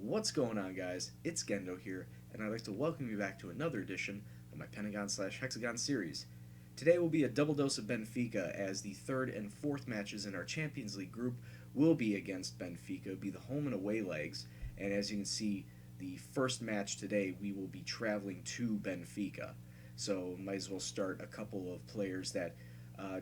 What's going on, guys? It's Gendo here, and I'd like to welcome you back to another edition of my Pentagon/Hexagon series. Today will be a double dose of Benfica, as the third and fourth matches in our Champions League group will be against Benfica, be the home and away legs, and as you can see, the first match today we will be traveling to Benfica. So might as well start a couple of players that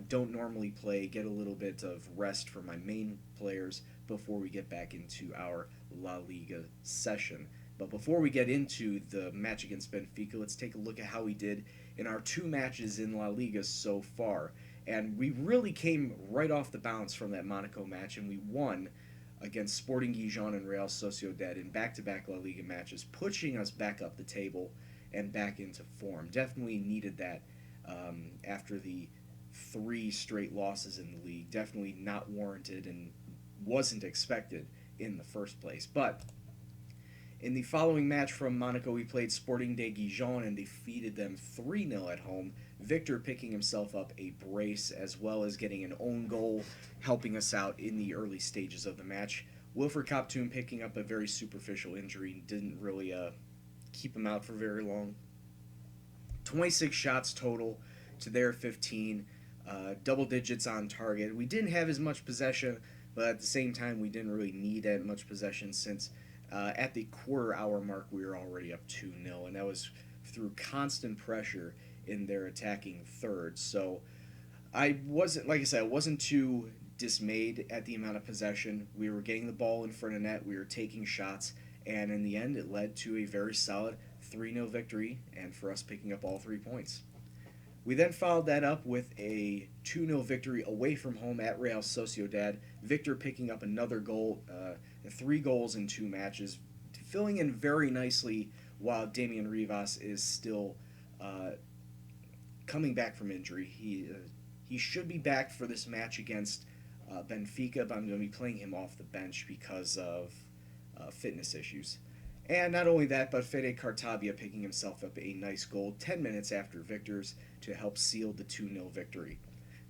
don't normally play, get a little bit of rest for my main players before we get back into our La Liga session. But before we get into the match against Benfica, let's take a look at how we did in our two matches in La Liga so far. And we really came right off the bounce from that Monaco match, and we won against Sporting Gijon and Real Sociedad in back-to-back La Liga matches, pushing us back up the table and back into form. Definitely needed that after the three straight losses in the league. Definitely not warranted and wasn't expected in the first place. But in the following match from Monaco, we played Sporting de Gijon and defeated them 3-0 at home. Victor picking himself up a brace as well as getting an own goal, helping us out in the early stages of the match. Wilfred Koptoum picking up a very superficial injury, didn't really keep him out for very long. 26 shots total to their 15, double digits on target. We didn't have as much possession, but at the same time, we didn't really need that much possession since at the quarter hour mark, we were already up 2-0, and that was through constant pressure in their attacking third. So I wasn't, like I said, I wasn't too dismayed at the amount of possession. We were getting the ball in front of net, we were taking shots, and in the end, it led to a very solid 3-0 victory, and for us picking up all 3 points. We then followed that up with a 2-0 victory away from home at Real Sociedad. Victor picking up another goal, 3 goals in 2 matches, filling in very nicely while Damian Rivas is still coming back from injury. He should be back for this match against Benfica, but I'm going to be playing him off the bench because of fitness issues. And not only that, but Fede Cartabia picking himself up a nice goal 10 minutes after Victor's to help seal the 2-0 victory.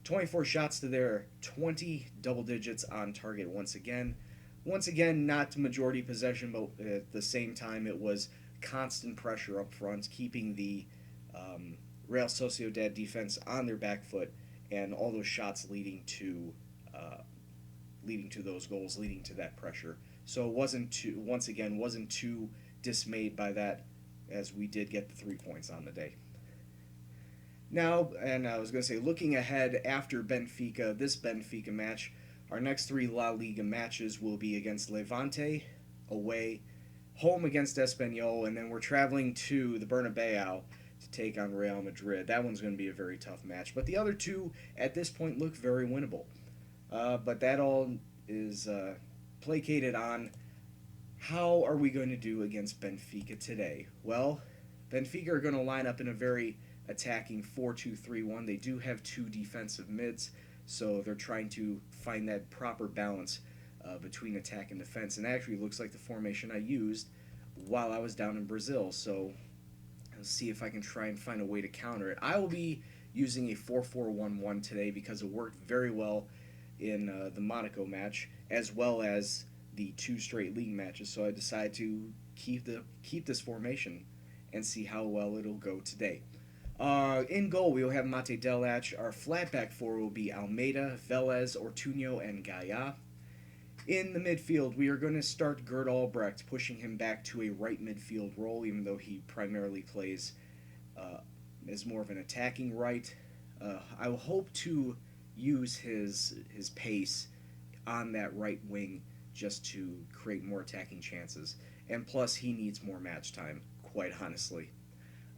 24 shots to their 20, double digits on target once again. Once again, not majority possession, but at the same time, it was constant pressure up front, keeping the Real Sociedad defense on their back foot, and all those shots leading to those goals, leading to that pressure. So it wasn't too dismayed by that, as we did get the 3 points on the day. Now, and I was going to say, looking ahead after Benfica, this Benfica match, our next 3 La Liga matches will be against Levante, away, home against Espanyol, and then we're traveling to the Bernabeu to take on Real Madrid. That one's going to be a very tough match, but the other 2 at this point look very winnable. But that all is placated on how are we going to do against Benfica today. Well, Benfica are going to line up in a very attacking 4-2-3-1. They do have 2 defensive mids, so they're trying to find that proper balance between attack and defense. And actually looks like the formation I used while I was down in Brazil, so I'll see if I can try and find a way to counter it. I will be using a 4-4-1-1 today because it worked very well in the Monaco match, as well as the 2 straight league matches. So I decided to keep this formation and see how well it'll go today. In goal, we will have Mate Delach. Our flat back 4 will be Almeida, Velez, Ortuño, and Gaia. In the midfield, we are going to start Gerd Albrecht, pushing him back to a right midfield role, even though he primarily plays as more of an attacking right. I will hope to use his pace on that right wing just to create more attacking chances. And plus, he needs more match time, quite honestly.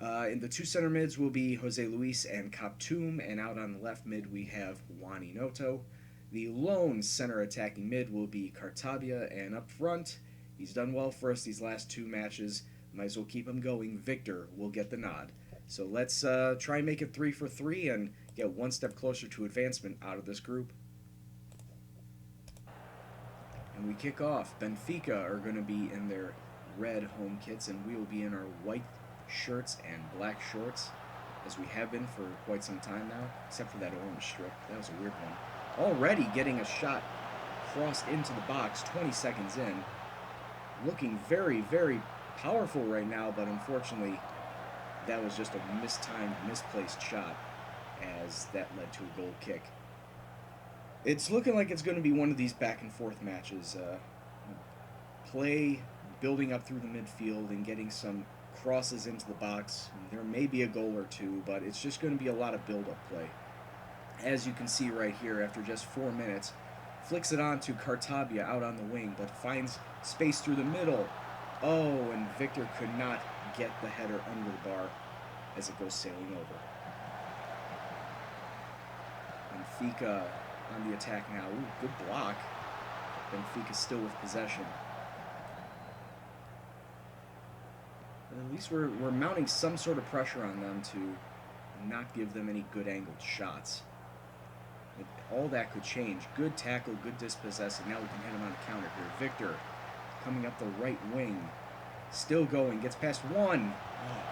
In the 2 center mids will be Jose Luis and Koptoum, and out on the left mid we have Juan Inoto. The lone center attacking mid will be Cartabia, and up front, he's done well for us these last 2 matches. Might as well keep him going. Victor will get the nod. So let's try and make it 3 for 3 and get one step closer to advancement out of this group. And we kick off. Benfica are going to be in their red home kits, and we will be in our white shirts and black shorts, as we have been for quite some time now, except for that orange strip. That was a weird one. Already getting a shot crossed into the box 20 seconds in. looking very, very powerful right now, but unfortunately, that was just a mistimed, misplaced shot, as that led to a goal kick. It's looking like it's going to be one of these back and forth matches. Play building up through the midfield and getting some crosses into the box. There may be a goal or two, but it's just going to be a lot of build-up play. As you can see right here, after just 4 minutes, flicks it on to Cartabia out on the wing, but finds space through the middle. Oh, and Victor could not get the header under the bar as it goes sailing over. Benfica on the attack now. Ooh, good block. Benfica still with possession. But at least we're mounting some sort of pressure on them to not give them any good angled shots. All that could change. Good tackle, good dispossessing. Now we can hit him on a counter here. Victor coming up the right wing. Still going. Gets past one. Oh.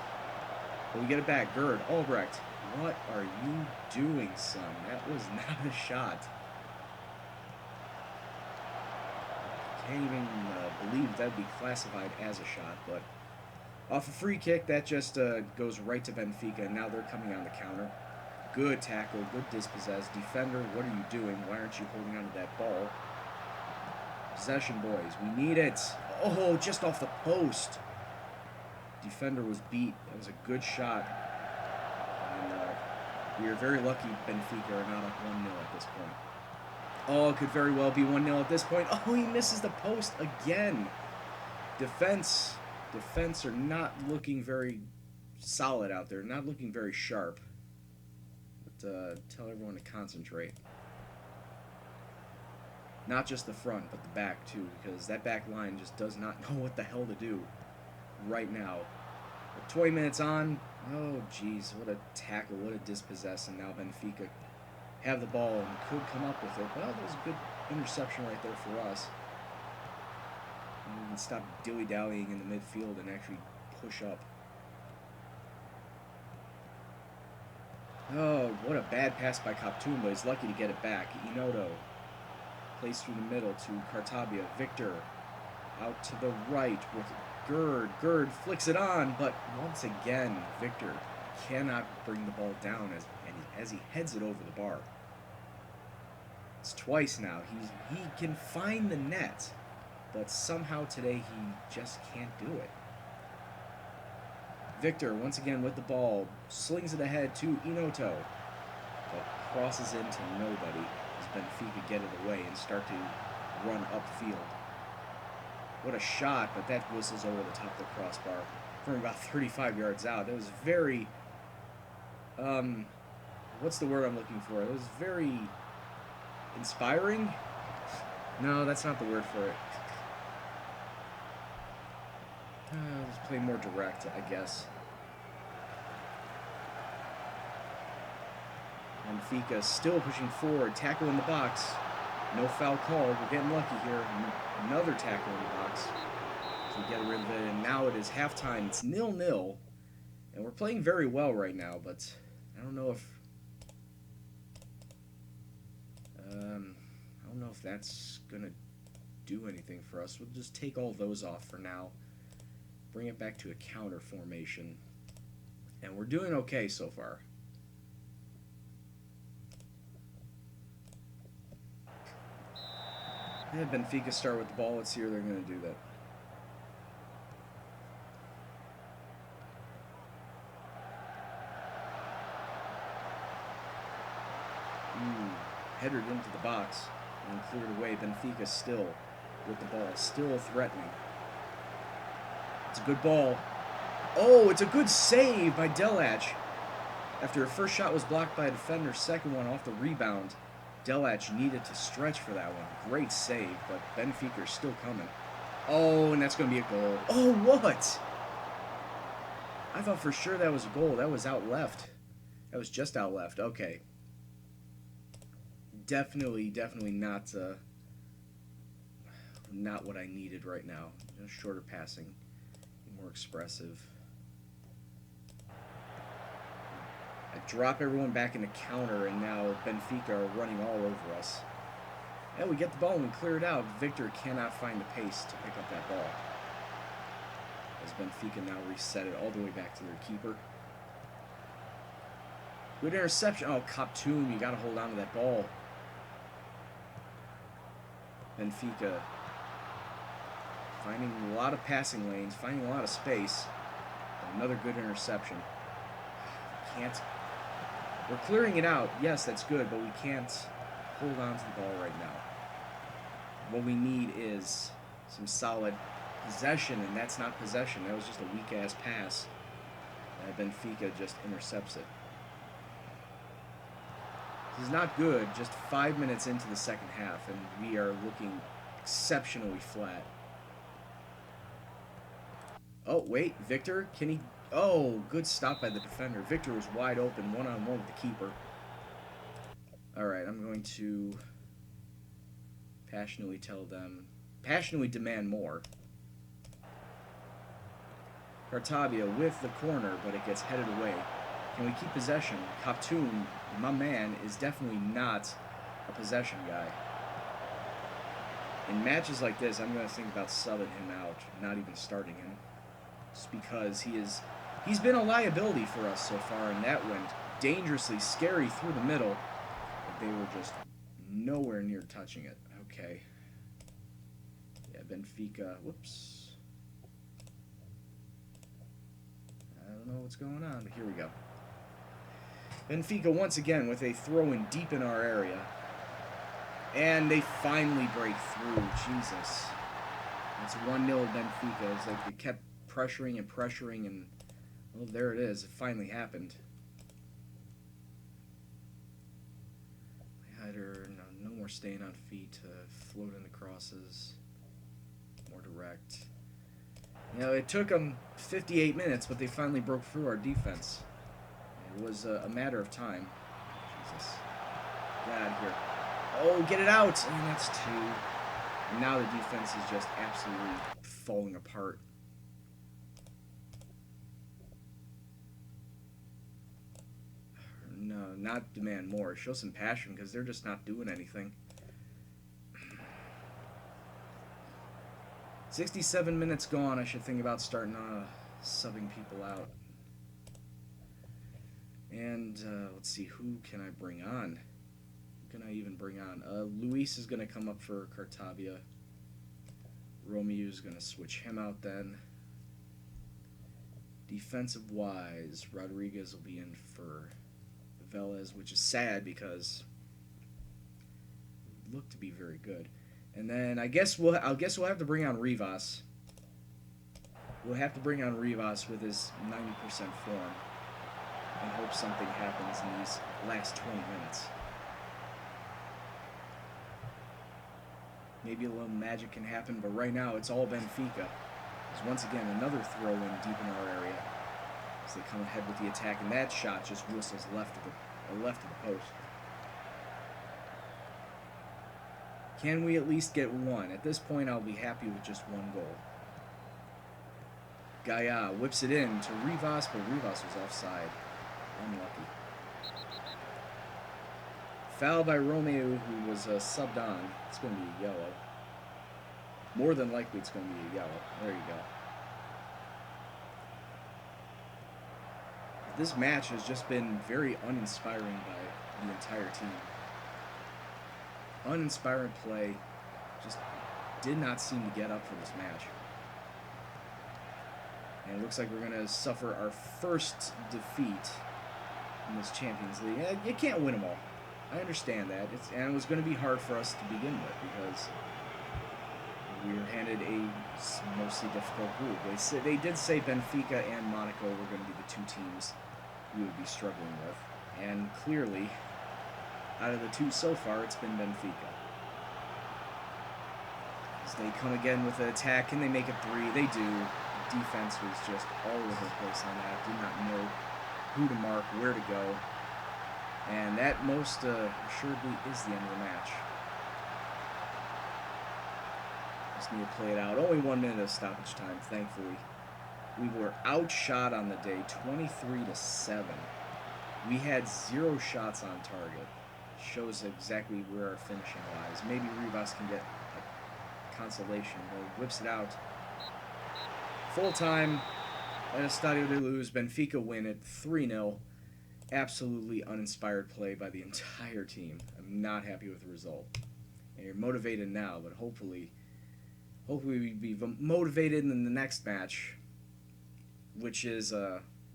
But we get it back. Gerd. Albrecht. What are you doing, son? That was not a shot. Can't even believe that would be classified as a shot. But off a free kick, that just goes right to Benfica. And now they're coming on the counter. Good tackle, good dispossess. Defender, what are you doing? Why aren't you holding on to that ball? Possession, boys. We need it. Oh, just off the post. Defender was beat. That was a good shot. And we are very lucky Benfica are not up 1-0 at this point. Oh, it could very well be 1-0 at this point. Oh, he misses the post again. Defense are not looking very solid out there. Not looking very sharp. Tell everyone to concentrate. Not just the front, but the back too, because that back line just does not know what the hell to do right now. But 20 minutes on, oh geez, what a tackle, what a dispossess, and now Benfica have the ball and could come up with it. Well, that was a good interception right there for us. And we can stop dilly-dallying in the midfield and actually push up. Oh, what a bad pass by Kaptoum, but he's lucky to get it back. Inoto plays through the middle to Cartabia. Victor out to the right with Gerd. Gerd flicks it on, but once again, Victor cannot bring the ball down as he heads it over the bar. It's twice now. He can find the net, but somehow today he just can't do it. Victor, once again with the ball, slings it ahead to Inoto, but crosses into nobody as Benfica get it away and start to run upfield. What a shot, but that whistles over the top of the crossbar from about 35 yards out. That was very, what's the word I'm looking for? It was very inspiring? No, that's not the word for it. Let's play more direct, I guess. Benfica still pushing forward. Tackle in the box. No foul called. We're getting lucky here. Another tackle in the box. So we get rid of it. And now it is halftime. It's 0-0. And we're playing very well right now, but I don't know if... I don't know if that's going to do anything for us. We'll just take all those off for now. Bring it back to a counter formation. And we're doing okay so far. Yeah, Benfica start with the ball. Let's see how they're going to do that. Headed into the box and cleared away. Benfica still with the ball, still threatening. It's a good ball. Oh, it's a good save by Delach. After her first shot was blocked by a defender, second one off the rebound. Delach needed to stretch for that one. Great save, but Benfica is still coming. Oh, and that's going to be a goal. Oh, what? I thought for sure that was a goal. That was out left. That was just out left. Okay. Definitely not what I needed right now. Just shorter passing, more expressive. I drop everyone back into counter, and now Benfica are running all over us. And we get the ball and we clear it out. Victor cannot find the pace to pick up that ball. Benfica now reset it all the way back to their keeper. Good interception. Oh, Kaptoum, you got to hold on to that ball. Benfica finding a lot of passing lanes, finding a lot of space. Another good interception. Can't. We're clearing it out. Yes, that's good, but we can't hold on to the ball right now. What we need is some solid possession, and that's not possession. That was just a weak-ass pass. Benfica just intercepts it. This is not good. Just 5 minutes into the second half, and we are looking exceptionally flat. Oh, wait. Victor, can he... Oh, good stop by the defender. Victor was wide open, one-on-one with the keeper. Alright, I'm going to passionately demand more. Cartavia with the corner, but it gets headed away. Can we keep possession? Kaptoum, my man, is definitely not a possession guy. In matches like this, I'm going to think about subbing him out, not even starting him. Just because he's been a liability for us so far, and that went dangerously scary through the middle. But they were just nowhere near touching it. Okay. Yeah, Benfica. Whoops. I don't know what's going on, but here we go. Benfica once again with a throw-in deep in our area. And they finally break through. Jesus. It's 1-0 Benfica. It's like they kept pressuring and well, there it is. It finally happened. Header, no more staying on feet. Float in the crosses. More direct. You know, it took them 58 minutes, but they finally broke through our defense. It was a matter of time. Jesus. Get out of here. Oh, get it out! And that's 2. And now the defense is just absolutely falling apart. No, not demand more. Show some passion, because they're just not doing anything. 67 minutes gone. I should think about starting subbing people out. And let's see, who can I bring on? Who can I even bring on? Luis is going to come up for Cartavia. Romeo's going to switch him out then. Defensive-wise, Rodriguez will be in for Velez, which is sad because it looked to be very good. And then I guess we'll have to bring on Rivas. We'll have to bring on Rivas with his 90% form and hope something happens in these last 20 minutes. Maybe a little magic can happen, but right now it's all Benfica. There's once again another throw-in deep in our area as they come ahead with the attack, and that shot just whistles left of the post. Can we at least get one? At this point, I'll be happy with just one goal. Gaia whips it in to Rivas, but Rivas was offside. Unlucky. Foul by Romeo, who was subbed on. It's going to be a yellow. More than likely, it's going to be a yellow. There you go. This match has just been very uninspiring by the entire team. Uninspiring play. Just did not seem to get up for this match. And it looks like we're going to suffer our first defeat in this Champions League. You can't win them all. I understand that. And it was going to be hard for us to begin with because we were handed a mostly difficult group. They did say Benfica and Monaco were going to be the two teams we would be struggling with. And clearly, out of the two so far, it's been Benfica. As they come again with an attack, can they make it 3? They do. The defense was just all over the place on that. Did not know who to mark, where to go. And that most assuredly is the end of the match. Just need to play it out. Only 1 minute of stoppage time, thankfully. We were outshot on the day, 23-7. We had 0 shots on target. Shows exactly where our finishing lies. Maybe Rivas can get a consolation. But he whips it out. full time at Estadio de Luz. Benfica win it 3-0. Absolutely uninspired play by the entire team. I'm not happy with the result. And you're motivated now, but hopefully we be motivated in the next match, which is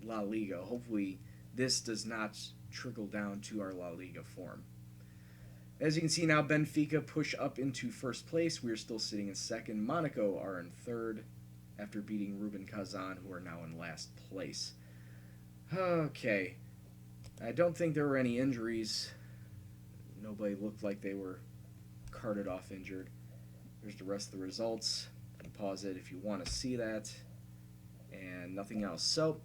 La Liga. Hopefully this does not trickle down to our La Liga form. As you can see now, Benfica push up into first place. We are still sitting in second. Monaco are in third after beating Rubin Kazan, who are now in last place. Okay. I don't think there were any injuries. Nobody looked like they were carted off injured. Here's the rest of the results. You can pause it if you want to see that. And nothing else. So,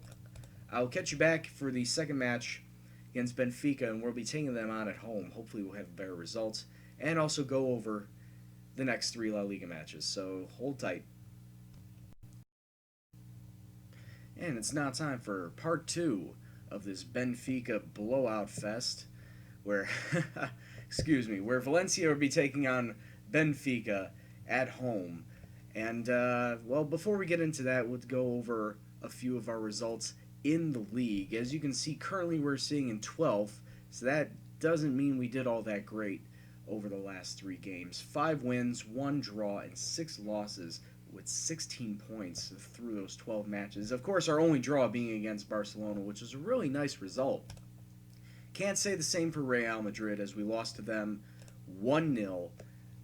I'll catch you back for the second match against Benfica, and we'll be taking them on at home. Hopefully we'll have better results. And also go over the next 3 La Liga matches. So, hold tight. And it's now time for part 2 of this Benfica blowout fest, where, where Valencia will be taking on Benfica at home. And, well, before we get into that, we'll go over a few of our results in the league. As you can see, currently we're sitting in 12th, so that doesn't mean we did all that great over the last 3 games. 5 wins, 1 draw, and 6 losses, with 16 points through those 12 matches. Of course, our only draw being against Barcelona, which is a really nice result. Can't say the same for Real Madrid, as we lost to them 1-0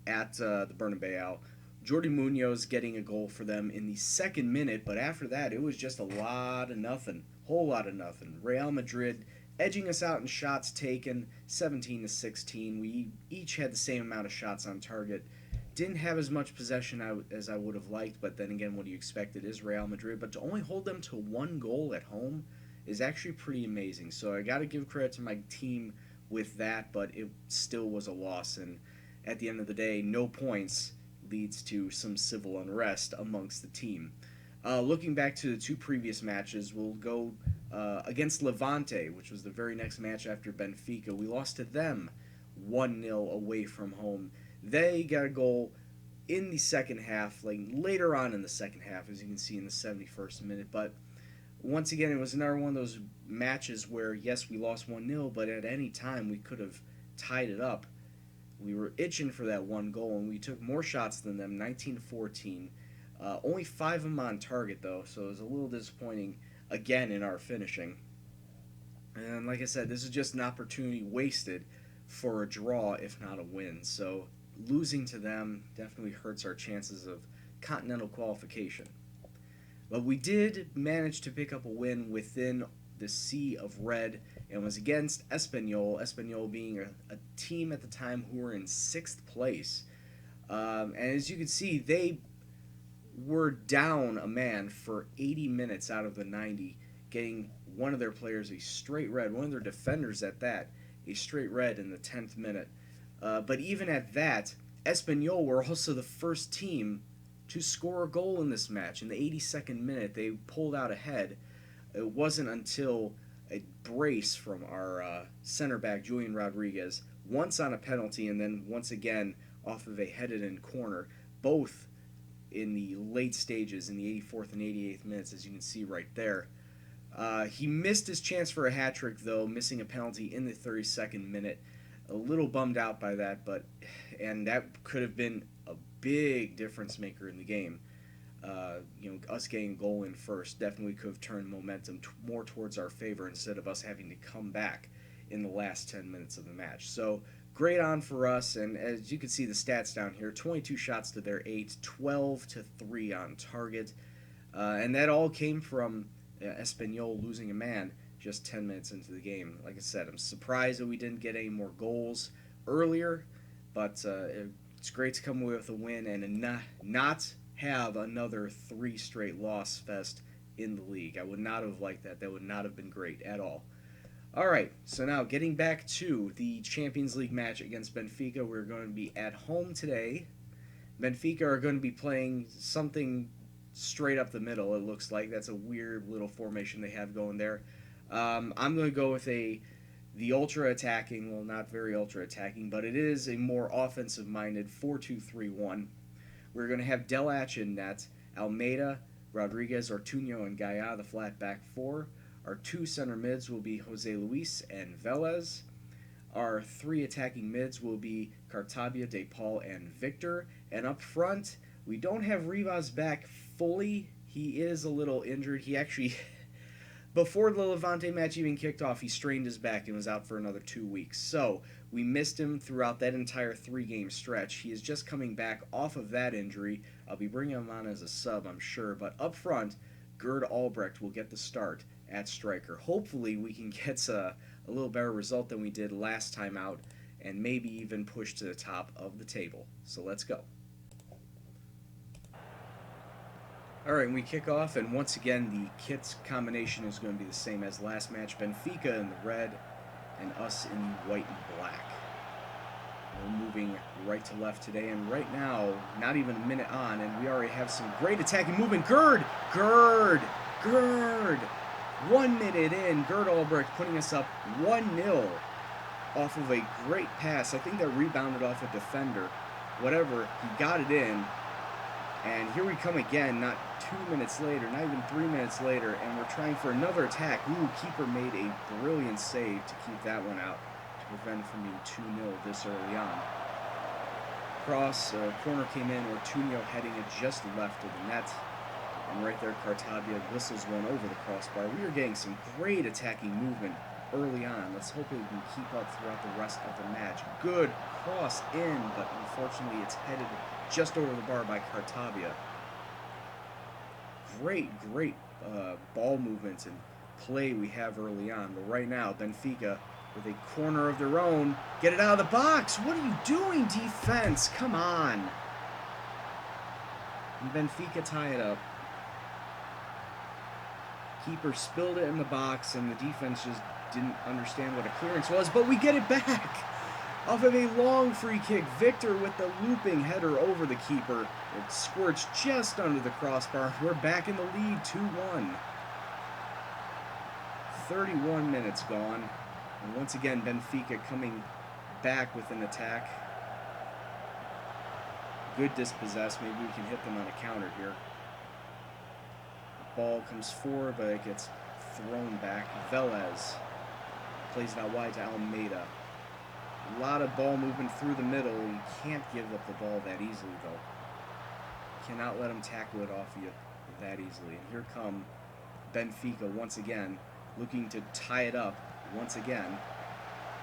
at the Bernabeu. Jordi Munoz getting a goal for them in the second minute, but after that, it was just a lot of nothing. Whole lot of nothing. Real Madrid edging us out in shots taken, 17-16. We each had the same amount of shots on target. Didn't have as much possession as I would have liked, but then again, what do you expect? It is Real Madrid. But to only hold them to 1 goal at home is actually pretty amazing. So I got to give credit to my team with that, but it still was a loss. And at the end of the day, no points leads to some civil unrest amongst the team. Looking back to the 2 previous matches, we'll go against Levante, which was the very next match after Benfica. We lost to them 1-0 away from home. They got a goal in the second half, like later on in the second half, as you can see in the 71st minute. But once again, it was another one of those matches where, yes, we lost 1-0, but at any time we could have tied it up. We were itching for that 1 goal, and we took more shots than them, 19-14. Only 5 of them on target, though, so it was a little disappointing, again, in our finishing. And like I said, this is just an opportunity wasted for a draw, if not a win. So losing to them definitely hurts our chances of continental qualification. But we did manage to pick up a win within the sea of red, and was against Espanyol. Espanyol being a team at the time who were in 6th place. And as you can see, they were down a man for 80 minutes out of the 90, getting one of their players a straight red, one of their defenders at that, a straight red in the 10th minute. But even at that, Espanyol were also the first team to score a goal in this match. In the 82nd minute, they pulled out ahead. It wasn't until a brace from our center back, Julian Rodriguez, once on a penalty and then once again off of a headed-in corner, both in the late stages in the 84th and 88th minutes, as you can see right there. He missed his chance for a hat-trick, though, missing a penalty in the 32nd minute. A little bummed out by that, and that could have been a big difference maker in the game. Us getting a goal in first definitely could have turned momentum more towards our favor instead of us having to come back in the last 10 minutes of the match. So great on for us, and as you can see the stats down here, 22 shots to their 8, 12 to 3 on target, and that all came from Espanyol losing a man just 10 minutes into the game. Like I said, I'm surprised that we didn't get any more goals earlier, but it's great to come away with a win and not have another 3 straight loss fest in the league. I would not have liked that. That would not have been great at all. Alright, so now getting back to the Champions League match against Benfica, we're going to be at home today. Benfica are going to be playing something straight up the middle, it looks like. That's a weird little formation they have going there. I'm going to go with the ultra-attacking, well, not very ultra-attacking, but it is a more offensive-minded 4-2-3-1. We're going to have Delach in net, Almeida, Rodriguez, Ortuño, and Gaia, the flat back four. Our two center mids will be Jose Luis and Velez. Our three attacking mids will be Cartabia, De Paul, and Victor. And up front, we don't have Rivas back fully. He is a little injured. He actually, before the Levante match even kicked off, he strained his back and was out for another 2 weeks. So we missed him throughout that entire 3-game stretch. He is just coming back off of that injury. I'll be bringing him on as a sub, I'm sure. But up front, Gerd Albrecht will get the start at striker. Hopefully we can get a little better result than we did last time out and maybe even push to the top of the table. So let's go. Alright, we kick off, and once again the kits combination is going to be the same as last match. Benfica in the red and us in the white and black. We're moving right to left today, and right now, not even a minute on, and we already have some great attacking movement. Gerd! 1 minute in, Gerd Albrecht putting us up 1-0 off of a great pass. I think that rebounded off a defender. Whatever, he got it in. And here we come again, not 2 minutes later, not even 3 minutes later, and we're trying for another attack. Ooh, keeper made a brilliant save to keep that one out, to prevent it from being 2-0 this early on. Cross, corner came in, Ortuño heading it just left of the net. And right there, Cartabia whistles one over the crossbar. We are getting some great attacking movement early on. Let's hope we can keep up throughout the rest of the match. Good cross in, but unfortunately it's headed just over the bar by Cartabia. Great ball movements and play we have early on. But right now, Benfica with a corner of their own. Get it out of the box! What are you doing, defense? Come on! And Benfica tie it up. Keeper spilled it in the box, and the defense just didn't understand what a clearance was, but we get it back! Off of a long free kick, Victor with the looping header over the keeper. It squirts just under the crossbar. We're back in the lead, 2-1. 31 minutes gone. And once again, Benfica coming back with an attack. Good dispossess. Maybe we can hit them on a counter here. Ball comes forward, but it gets thrown back. Velez plays it out wide to Almeida. A lot of ball movement through the middle. You can't give up the ball that easily, though. Cannot let them tackle it off you that easily. And here come Benfica once again, looking to tie it up once again.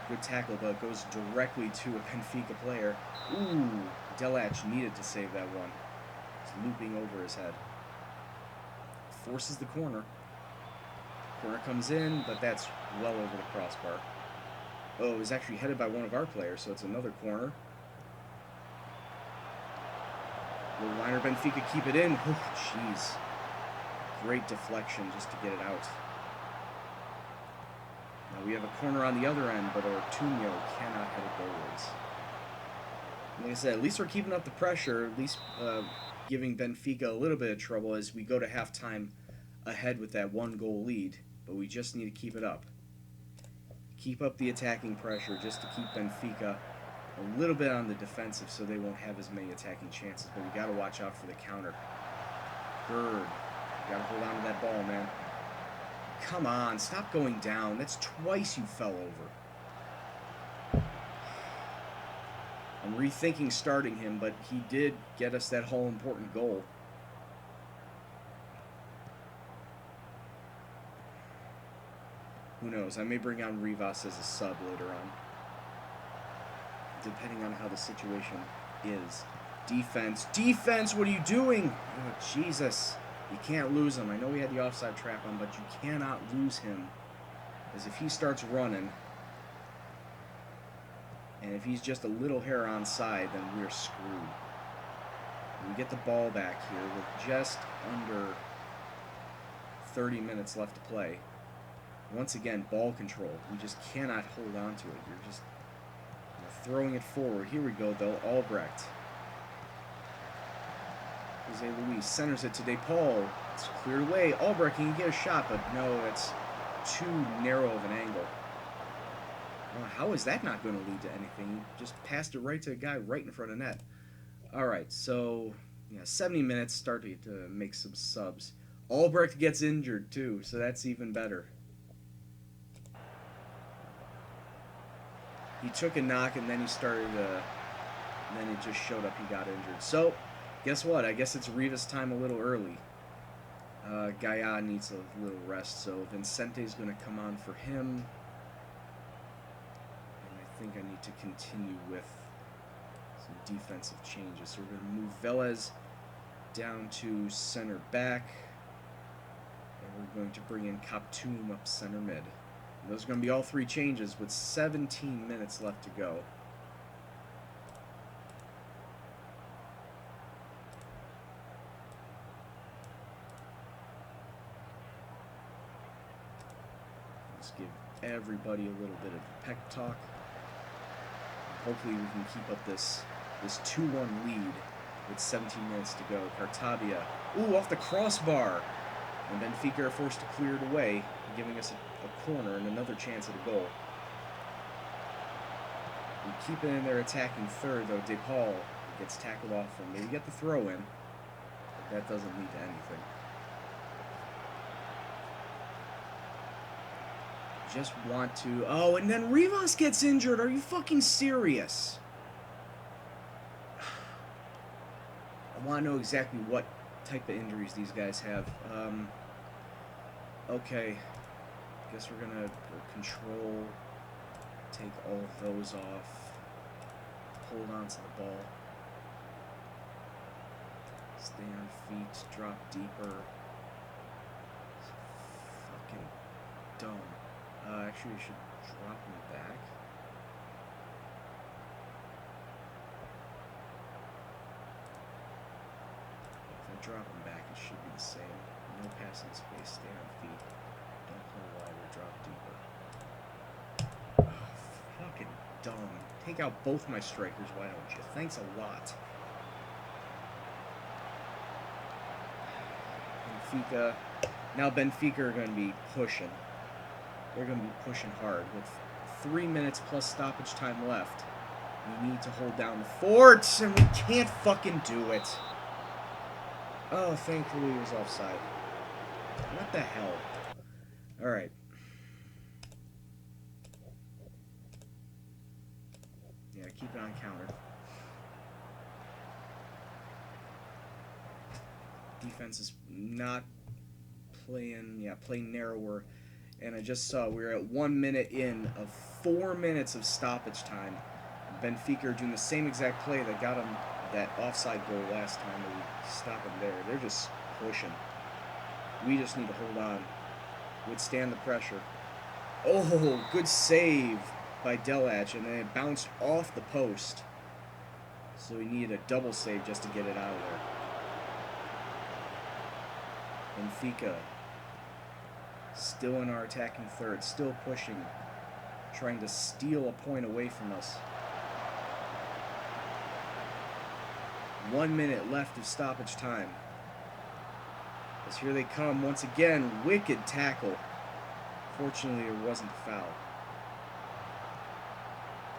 Good tackle, but it goes directly to a Benfica player. Ooh, Delach needed to save that one. It's looping over his head. Forces the corner. Corner comes in, but that's well over the crossbar. Oh, it was actually headed by one of our players, so it's another corner. Will Liner Benfica keep it in? Oh, jeez. Great deflection just to get it out. Now we have a corner on the other end, but Ortuño cannot head it goalways. Like I said, at least we're keeping up the pressure, at least giving Benfica a little bit of trouble as we go to halftime ahead with that 1-goal lead, but we just need to keep it up. Keep up the attacking pressure just to keep Benfica a little bit on the defensive so they won't have as many attacking chances, but we got to watch out for the counter. Gerd, you got to hold on to that ball, man. Come on, stop going down. That's twice you fell over. I'm rethinking starting him, but he did get us that all-important goal. Who knows? I may bring on Rivas as a sub later on, depending on how the situation is. Defense. Defense, what are you doing? Oh, Jesus. You can't lose him. I know we had the offside trap on, but you cannot lose him. As if he starts running, and if he's just a little hair onside, then we're screwed. We get the ball back here with just under 30 minutes left to play. Once again, ball control. We just cannot hold on to it. You're just throwing it forward. Here we go, though. Albrecht. Jose Luis centers it to De Paul. It's cleared away. Albrecht can get a shot, but no, it's too narrow of an angle. Well, how is that not going to lead to anything? He just passed it right to a guy right in front of net. All right, so 70 minutes, start to make some subs. Albrecht gets injured too, so that's even better. He took a knock and then he started, and then it just showed up he got injured. So, guess what? I guess it's Rivas time a little early. Gaia needs a little rest, so Vincente's going to come on for him. And I think I need to continue with some defensive changes. So we're going to move Velez down to center back. And we're going to bring in Kaptoum up center mid. And those are going to be all three changes with 17 minutes left to go. Let's give everybody a little bit of pep talk. Hopefully we can keep up this 2-1 lead with 17 minutes to go. Cartabia, ooh, off the crossbar. And Benfica are forced to clear it away, giving us a corner and another chance at a goal. We keep it in their attacking third, though. DePaul gets tackled off and maybe get the throw in, but that doesn't lead to anything. Just want to... Oh, and then Rivas gets injured. Are you fucking serious? I want to know exactly what type of injuries these guys have. Okay. Guess we're gonna control, take all of those off, hold on to the ball, stay on feet, drop deeper. It's fucking dumb. Actually, I should drop me back. If I drop him back, it should be the same. No passing space, stay on feet. Don't pull wider, drop deeper. Oh, fucking dumb. Take out both my strikers, why don't you? Thanks a lot. Benfica. Now Benfica are going to be pushing. They're going to be pushing hard. With 3 minutes plus stoppage time left, we need to hold down the fort, and we can't fucking do it. Oh, thankfully it was offside. What the hell? Alright. Yeah, keep it on counter. Defense is not playing, playing narrower. And I just saw we're at 1 minute in of 4 minutes of stoppage time. Benfica are doing the same exact play that got them that offside goal last time. They stop them there. They're just pushing. We just need to hold on, withstand the pressure. Oh, good save by Delach, and then it bounced off the post. So we needed a double save just to get it out of there. Benfica still in our attacking third, still pushing, trying to steal a point away from us. 1 minute left of stoppage time. As here they come once again. Wicked tackle. Fortunately, it wasn't a foul.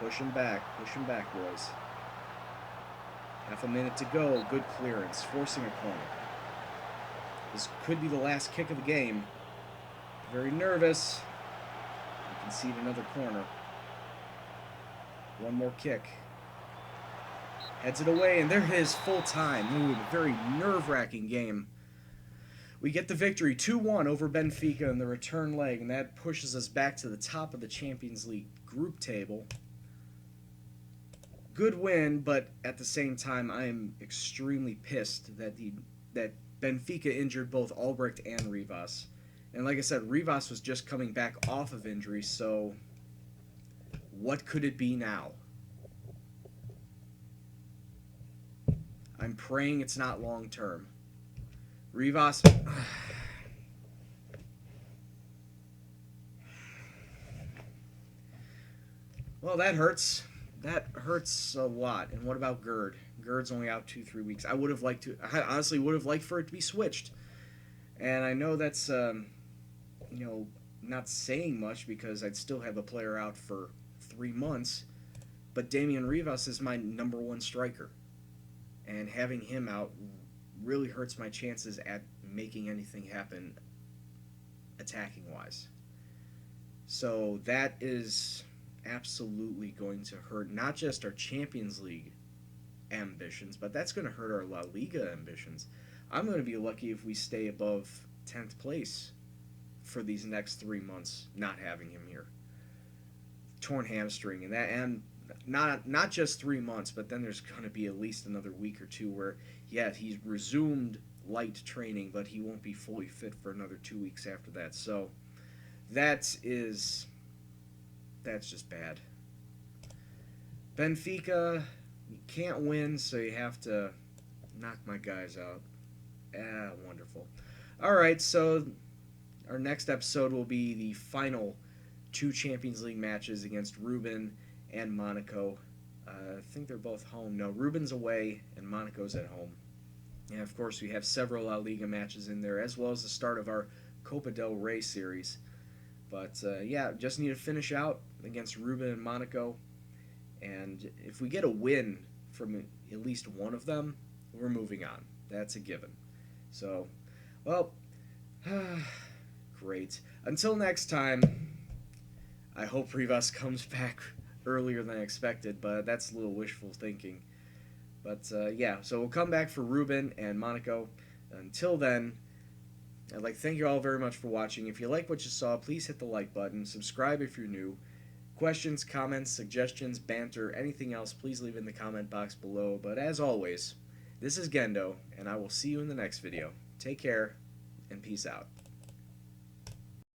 Pushing back, boys. Half a minute to go. Good clearance, forcing a corner. This could be the last kick of the game. Very nervous. We concede another corner. One more kick. Heads it away, and there it is, full time. Ooh, a very nerve-wracking game. We get the victory, 2-1 over Benfica in the return leg, and that pushes us back to the top of the Champions League group table. Good win, but at the same time, I am extremely pissed that Benfica injured both Albrecht and Rivas. And like I said, Rivas was just coming back off of injury, so what could it be now? I'm praying it's not long term. Rivas. Well, that hurts. That hurts a lot. And what about Gerd? Gerd's only out 2-3 weeks. I honestly would have liked for it to be switched. And I know that's, not saying much because I'd still have a player out for 3 months. But Damian Rivas is my #1 striker. And having him out really hurts my chances at making anything happen attacking wise. So that is absolutely going to hurt not just our Champions League ambitions, but that's going to hurt our La Liga ambitions. I'm going to be lucky if we stay above 10th place for these next 3 months, not having him here. Torn hamstring, and not just 3 months, but then there's going to be at least another week or two where, yeah, he's resumed light training, but he won't be fully fit for another 2 weeks after that. So that's just bad. Benfica, you can't win, so you have to knock my guys out. Wonderful. All right, so our next episode will be the final 2 Champions League matches against Ruben and Monaco. I think they're both home. No, Ruben's away and Monaco's at home. And of course, we have several La Liga matches in there, as well as the start of our Copa del Rey series. But yeah, just need to finish out against Ruben and Monaco. And if we get a win from at least one of them, we're moving on. That's a given. So, well, great. Until next time, I hope Rivas comes back earlier than expected, but that's a little wishful thinking. But yeah, so we'll come back for Ruben and Monaco. Until then, I'd like to thank you all very much for watching. If you like what you saw, please hit the like button. Subscribe if you're new. Questions, comments, suggestions, banter, anything else, please leave in the comment box below. But as always, this is Gendo, and I will see you in the next video. Take care, and peace out.